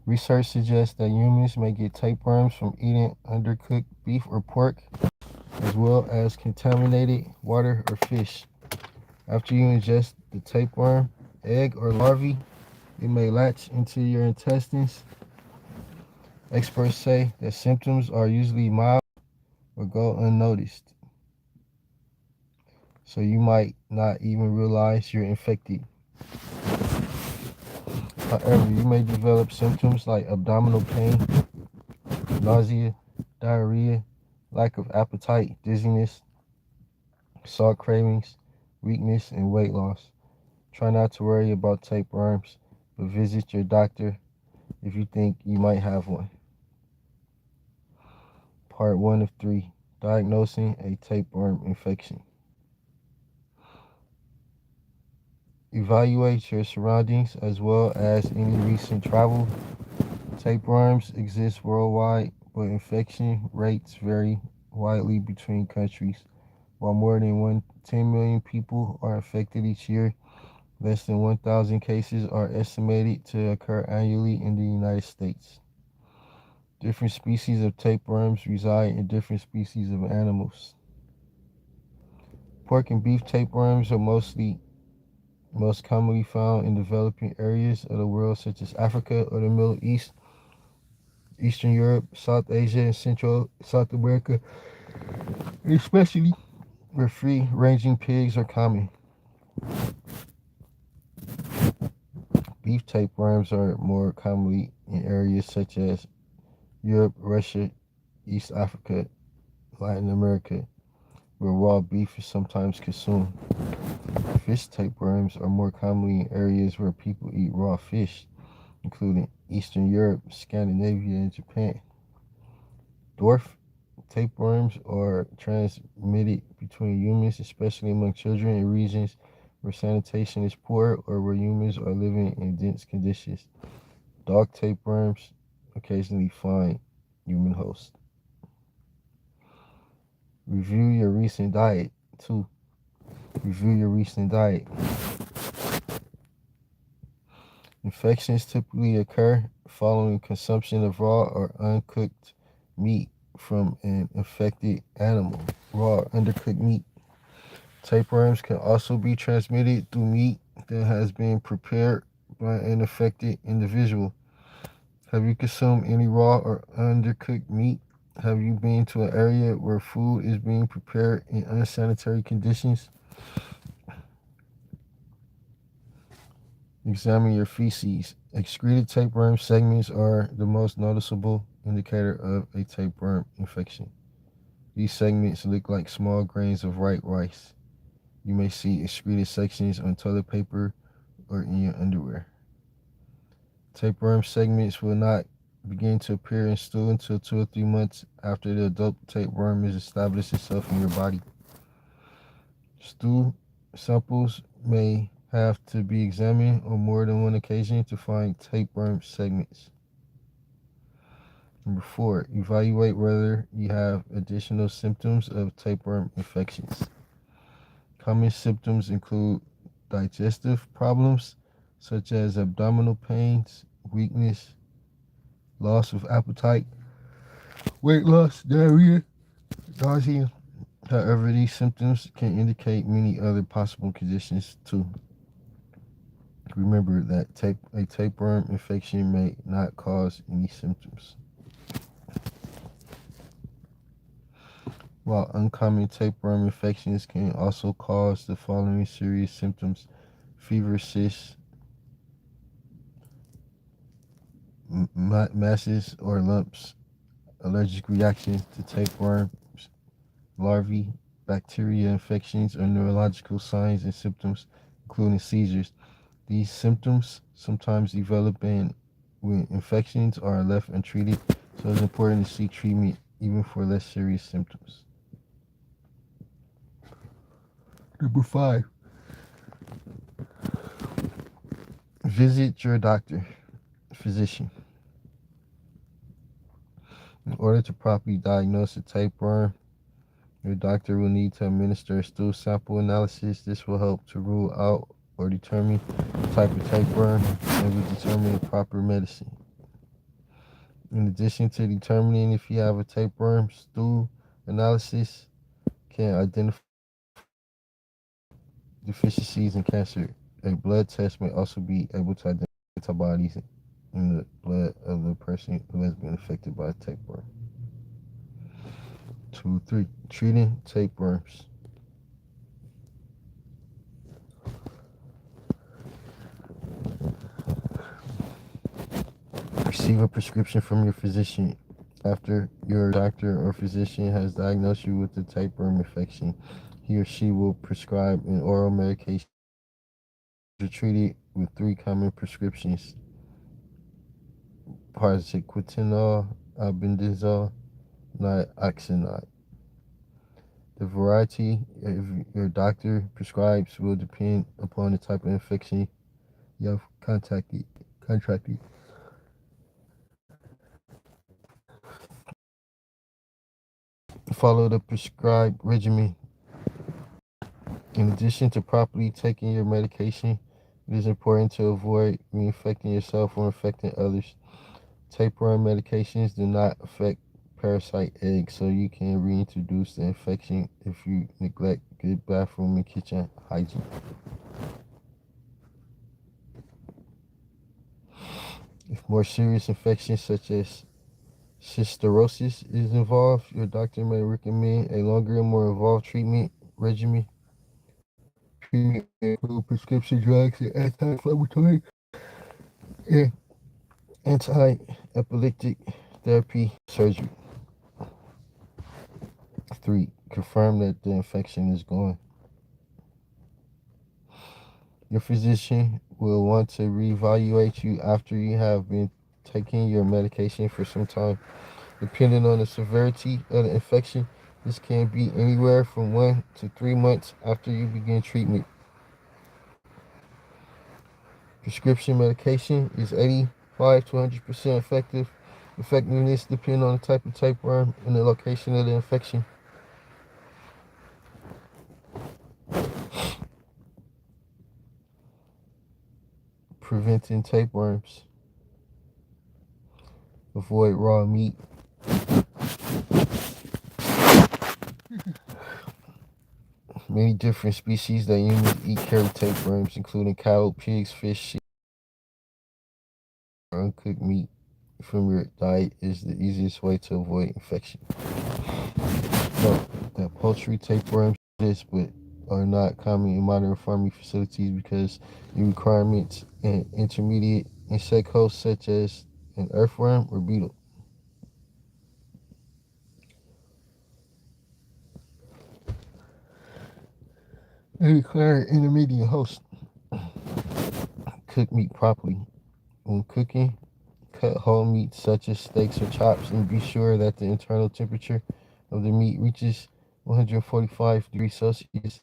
Research suggests that humans may get tapeworms from eating undercooked beef or pork, as well as contaminated water or fish. After you ingest the tapeworm, egg, or larvae, it may latch into your intestines. Experts say that symptoms are usually mild or go unnoticed, so you might not even realize you're infected. However, you may develop symptoms like abdominal pain, nausea, diarrhea, lack of appetite, dizziness, salt cravings, weakness, and weight loss. Try not to worry about tapeworms, but visit your doctor if you think you might have one. Part 1 of 3, Diagnosing a Tapeworm Infection. Evaluate your surroundings as well as any recent travel. Tapeworms exist worldwide, but infection rates vary widely between countries. While more than 10 million people are infected each year, less than 1,000 cases are estimated to occur annually in the United States. Different species of tapeworms reside in different species of animals. Pork and beef tapeworms are most commonly found in developing areas of the world such as Africa or the Middle East, Eastern Europe, South Asia, and Central South America, especially where free-ranging pigs are common. Beef tapeworms are more commonly in areas such as Europe, Russia, East Africa, Latin America, where raw beef is sometimes consumed. Fish tapeworms are more commonly in areas where people eat raw fish, including Eastern Europe, Scandinavia, and Japan. Dwarf tapeworms are transmitted between humans, especially among children in regions where sanitation is poor or where humans are living in dense conditions. Dog tapeworms occasionally find human hosts. Review your recent diet. 2. Review your recent diet. Infections typically occur following consumption of raw or uncooked meat from an infected animal. Raw or undercooked meat. Tapeworms can also be transmitted through meat that has been prepared by an infected individual. Have you consumed any raw or undercooked meat? Have you been to an area where food is being prepared in unsanitary conditions? Examine your feces. Excreted tapeworm segments are the most noticeable indicator of a tapeworm infection. These segments look like small grains of white rice. You may see excreted sections on toilet paper or in your underwear. Tapeworm segments will not begin to appear in stool until 2 or 3 months after the adult tapeworm has established itself in your body. Stool samples may have to be examined on more than one occasion to find tapeworm segments. Number 4, evaluate whether you have additional symptoms of tapeworm infections. Common symptoms include digestive problems such as abdominal pains, weakness, loss of appetite, weight loss, diarrhea, nausea. However, these symptoms can indicate many other possible conditions too. Remember that a tapeworm infection may not cause any symptoms. While uncommon tapeworm infections can also cause the following serious symptoms: fever, cysts, masses or lumps, allergic reactions to tapeworms, larvae, bacteria infections, or neurological signs and symptoms, including seizures. These symptoms sometimes develop when infections are left untreated, so it's important to seek treatment even for less serious symptoms. Number 5, visit your doctor, physician. In order to properly diagnose a tapeworm, your doctor will need to administer a stool sample analysis. This will help to rule out or determine the type of tapeworm and will determine proper medicine. In addition to determining if you have a tapeworm, stool analysis can identify deficiencies in cancer. A blood test may also be able to identify antibodies in the blood of the person who has been affected by tapeworm. 2, 3. Treating tapeworms. Receive a prescription from your physician. After your doctor or physician has diagnosed you with the tapeworm infection, he or she will prescribe an oral medication to treat it with 3 common prescriptions: paracetamol, albendazole, nioxanide. The variety your doctor prescribes will depend upon the type of infection you have contracted. Follow the prescribed regimen. In addition to properly taking your medication, it is important to avoid reinfecting yourself or infecting others. Tapeworm medications do not affect parasite eggs, so you can reintroduce the infection if you neglect good bathroom and kitchen hygiene. If more serious infections such as cysticercosis is involved, your doctor may recommend a longer and more involved treatment regimen. Treatment may include prescription drugs and anti-inflammatory and anti-epileptic therapy, surgery. 3. Confirm that the infection is gone. Your physician will want to reevaluate you after you have been taking your medication for some time. Depending on the severity of the infection, this can be anywhere from 1 to 3 months after you begin treatment. Prescription medication is 85 to 100% effective. Effectiveness depends on the type of tapeworm and the location of the infection. Preventing tapeworms. Avoid raw meat. Many different species that humans eat carry tapeworms, including cattle, pigs, fish, sheep, or uncooked meat from your diet is the easiest way to avoid infection. Note that poultry tapeworms exist but are not common in modern farming facilities because the requirements and intermediate insect hosts such as an earthworm or beetle. They require intermediate hosts. Cook meat properly. When cooking, cut whole meat such as steaks or chops and be sure that the internal temperature of the meat reaches 145 degrees Celsius.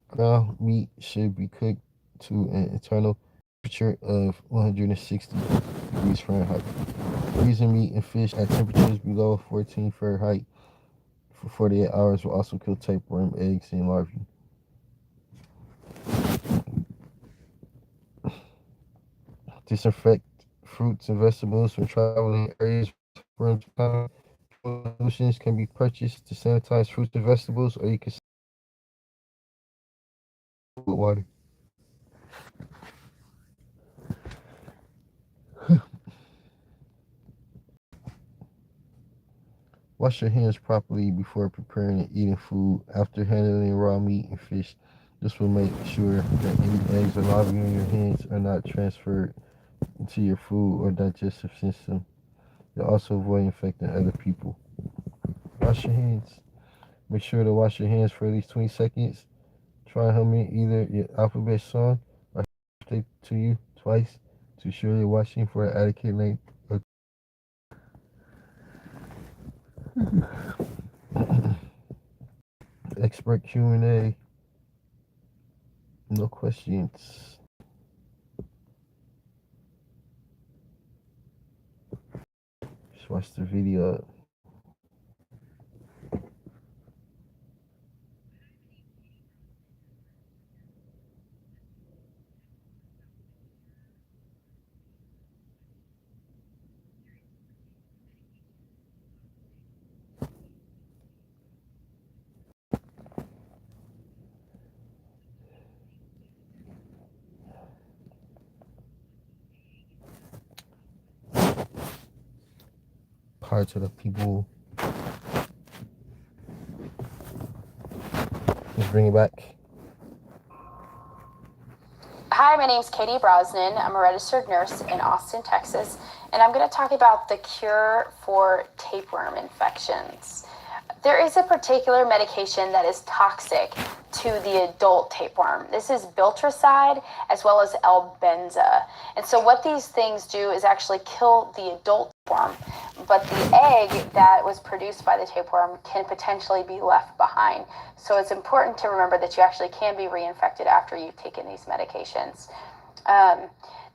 Ground meat should be cooked to an internal temperature of 160 degrees Fahrenheit. Freezing meat and fish at temperatures below 14 Fahrenheit for 48 hours will also kill tapeworm eggs and larvae. Disinfect fruits and vegetables when traveling areas with tapeworms common. Solutions can be purchased to sanitize fruits and vegetables, or you can with water. Wash your hands properly before preparing and eating food. After handling raw meat and fish, this will make sure that any eggs or larvae in your hands are not transferred into your food or digestive system. You'll also avoid infecting other people. Wash your hands. Make sure to wash your hands for at least 20 seconds. Try humming either your alphabet song or say to you twice to ensure you're washing for an adequate length of expert Q&A. No questions. Just watch the video. parts of the people. Let's bring it back. Hi, my name is Katie Brosnan. I'm a registered nurse in Austin, Texas, and I'm going to talk about the cure for tapeworm infections. There is a particular medication that is toxic to the adult tapeworm. This is biltricide as well as L-benza. And so what these things do is actually kill the adult tapeworm, but the egg that was produced by the tapeworm can potentially be left behind. So it's important to remember that you actually can be reinfected after you've taken these medications.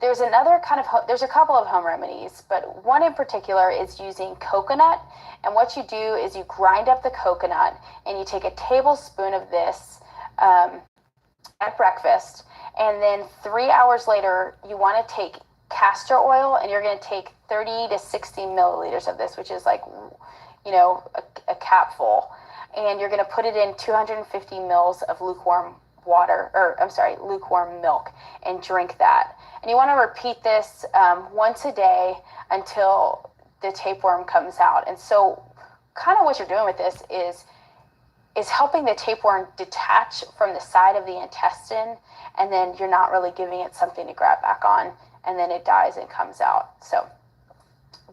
There's a couple of home remedies, but one in particular is using coconut. And what you do is you grind up the coconut and you take a tablespoon of this at breakfast. And then 3 hours later, you want to take castor oil and you're going to take 30 to 60 milliliters of this, which is like, a capful. And you're going to put it in 250 mils of lukewarm milk and drink that. And you want to repeat this once a day until the tapeworm comes out. And so kind of what you're doing with this is helping the tapeworm detach from the side of the intestine, and then you're not really giving it something to grab back on, and then it dies and comes out.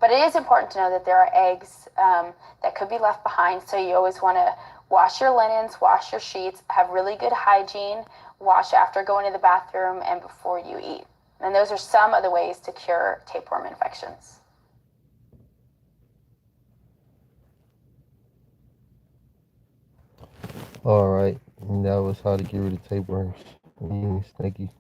But it is important to know that there are eggs that could be left behind, so you always want to wash your linens, wash your sheets, have really good hygiene, wash after going to the bathroom and before you eat. And those are some of the ways to cure tapeworm infections. All right, and that was how to get rid of tapeworms. Thank you.